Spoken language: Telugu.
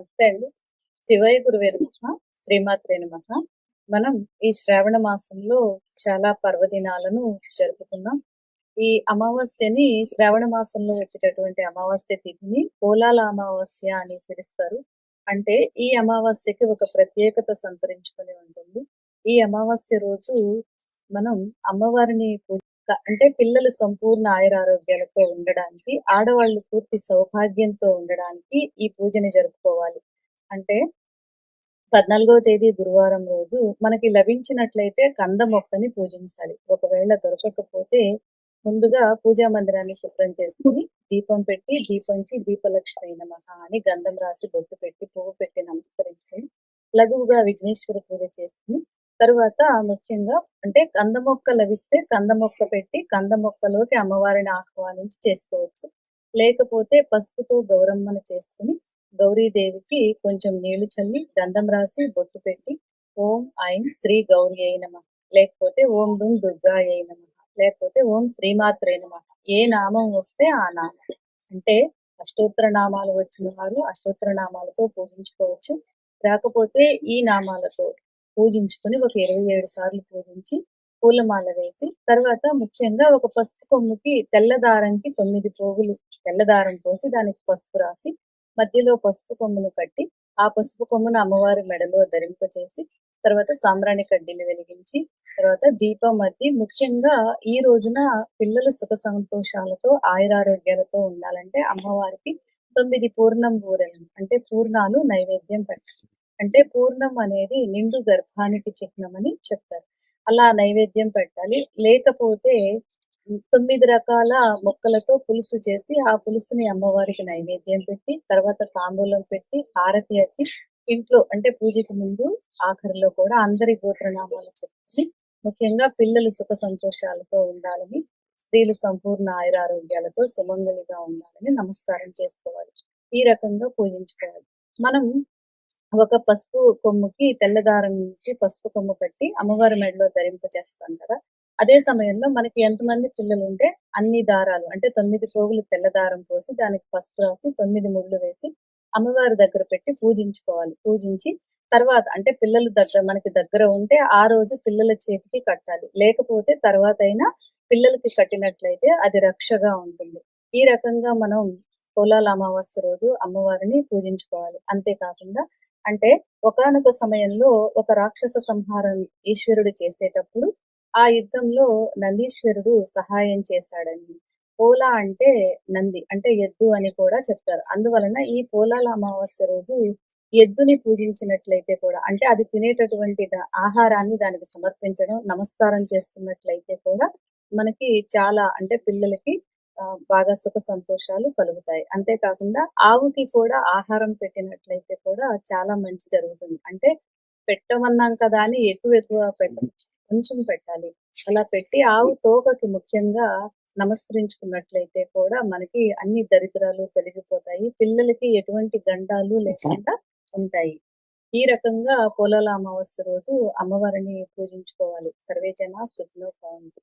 నమస్తే అండి. శివయ్య గురువే నమః. శ్రీమాత్రే నమః. మనం ఈ శ్రావణ మాసంలో చాలా పర్వదినాలను జరుపుకున్నాం. ఈ అమావాస్యని శ్రావణ మాసంలో వచ్చేటటువంటి అమావాస్య తిథిని పోలాల అమావాస్య అని పిలుస్తారు. అంటే ఈ అమావాస్యకి ఒక ప్రత్యేకత సంతరించుకొని ఉంటుంది. ఈ అమావాస్య రోజు మనం అమ్మవారిని అంటే పిల్లలు సంపూర్ణ ఆయురారోగ్యాలతో ఉండడానికి, ఆడవాళ్ళు పూర్తి సౌభాగ్యంతో ఉండడానికి ఈ పూజని జరుపుకోవాలి. అంటే 14వ తేదీ గురువారం రోజు మనకి లభించినట్లయితే కంద మొక్కని పూజించాలి. ఒకవేళ దొరకకపోతే ముందుగా పూజా మందిరాన్ని శుభ్రం చేసుకొని దీపం పెట్టి దీపంకి దీపలక్ష్మి నమః అని గంధం రాసి బొట్టు పెట్టి పువ్వు పెట్టి నమస్కరించుకొని లఘువుగా విఘ్నేశ్వర పూజ చేసుకుని తరువాత ముఖ్యంగా అంటే కంద మొక్క లభిస్తే కంద మొక్క పెట్టి కంద మొక్కలోకి అమ్మవారిని ఆహ్వానించి చేసుకోవచ్చు. లేకపోతే పసుపుతో గౌరమ్మను చేసుకుని గౌరీదేవికి కొంచెం నీళ్లు చల్లి గంధం రాసి బొట్టు పెట్టి ఓం ఐం శ్రీ గౌరీ అయి నమః, లేకపోతే ఓం దుం దుర్గాయై నమః, లేకపోతే ఓం శ్రీమాత్రే నమః, ఏ నామం వస్తే ఆ నామం. అంటే అష్టోత్తర నామాలు వచ్చిన వారు అష్టోత్తర నామాలతో పూజించుకోవచ్చు. రాకపోతే ఈ నామాలతో పూజించుకొని ఒక 27 సార్లు పూజించి పూలమాల వేసి తర్వాత ముఖ్యంగా ఒక పసుపు కొమ్ముకి తెల్ల దారంకి 9 పోగులు తెల్ల దారం పోసి దానికి పసుపు రాసి మధ్యలో పసుపు కొమ్మును కట్టి ఆ పసుపు కొమ్మును అమ్మవారి మెడలో ధరింపచేసి తర్వాత సాంబ్రాణి కడ్డీలు వెలిగించి తర్వాత దీపం మధ్య ముఖ్యంగా ఈ రోజున పిల్లలు సుఖ సంతోషాలతో ఆయురారోగ్యాలతో ఉండాలంటే అమ్మవారికి 9 పూర్ణం బూరెలు అంటే పూర్ణాలు నైవేద్యం పెట్టాలి. అంటే పూర్ణం అనేది నిండు గర్భానికి చిహ్నమని చెప్తారు. అలా నైవేద్యం పెట్టాలి. లేకపోతే 9 రకాల మొక్కలతో పులుసు చేసి ఆ పులుసుని అమ్మవారికి నైవేద్యం పెట్టి తర్వాత తాంబూలం పెట్టి హారతి అద్ది ఇంట్లో అంటే పూజకి ముందు ఆఖరిలో కూడా అందరి గోత్రనామాలు చెప్పి ముఖ్యంగా పిల్లలు సుఖ సంతోషాలతో ఉండాలని స్త్రీలు సంపూర్ణ ఆయురారోగ్యాలతో సుమంగళిగా ఉండాలని నమస్కారం చేసుకోవాలి. ఈ రకంగా పూజించుకోవాలి. మనం ఒక పసుపు కొమ్ముకి తెల్లదారం నుంచి పసుపు కొమ్ము కట్టి అమ్మవారి మెడలో ధరింప చేస్తాం కదా. అదే సమయంలో మనకి ఎంతమంది పిల్లలు ఉంటే అన్ని దారాలు అంటే 9 పోగులు తెల్లదారం పోసి దానికి పసుపు రాసి 9 ముళ్ళు వేసి అమ్మవారి దగ్గర పెట్టి పూజించుకోవాలి. పూజించి తర్వాత అంటే పిల్లలు మనకి దగ్గర ఉంటే ఆ రోజు పిల్లల చేతికి కట్టాలి. లేకపోతే తర్వాత అయినా పిల్లలకి కట్టినట్లయితే అది రక్షగా ఉంటుంది. ఈ రకంగా మనం పోలాల అమావాస్య రోజు అమ్మవారిని పూజించుకోవాలి. అంతేకాకుండా అంటే ఒకానొక సమయంలో ఒక రాక్షస సంహారం ఈశ్వరుడు చేసేటప్పుడు ఆ యుద్ధంలో నందీశ్వరుడు సహాయం చేశాడని పోలా అంటే నంది అంటే ఎద్దు అని కూడా చెప్తారు. అందువలన ఈ పోలాల అమావాస్య రోజు ఎద్దుని పూజించినట్లయితే కూడా అంటే అది తినేటటువంటి ఆహారాన్ని దానికి సమర్పించడం నమస్కారం చేసుకున్నట్లయితే కూడా మనకి చాలా అంటే పిల్లలకి బాగా సుఖ సంతోషాలు కలుగుతాయి. అంతేకాకుండా ఆవుకి కూడా ఆహారం పెట్టినట్లయితే కూడా చాలా మంచి జరుగుతుంది. అంటే పెట్టమన్నాం కదా అని ఎక్కువ కొంచెం పెట్టాలి. అలా పెట్టి ఆవు తోకకి ముఖ్యంగా నమస్కరించుకున్నట్లయితే కూడా మనకి అన్ని దరిద్రాలు తొలగిపోతాయి. పిల్లలకి ఎటువంటి గండాలు లేకుండా ఉంటాయి. ఈ రకంగా పోలాల అమావాస్య రోజు అమ్మవారిని పూజించుకోవాలి. సర్వే జన సుఖినో భవంతు.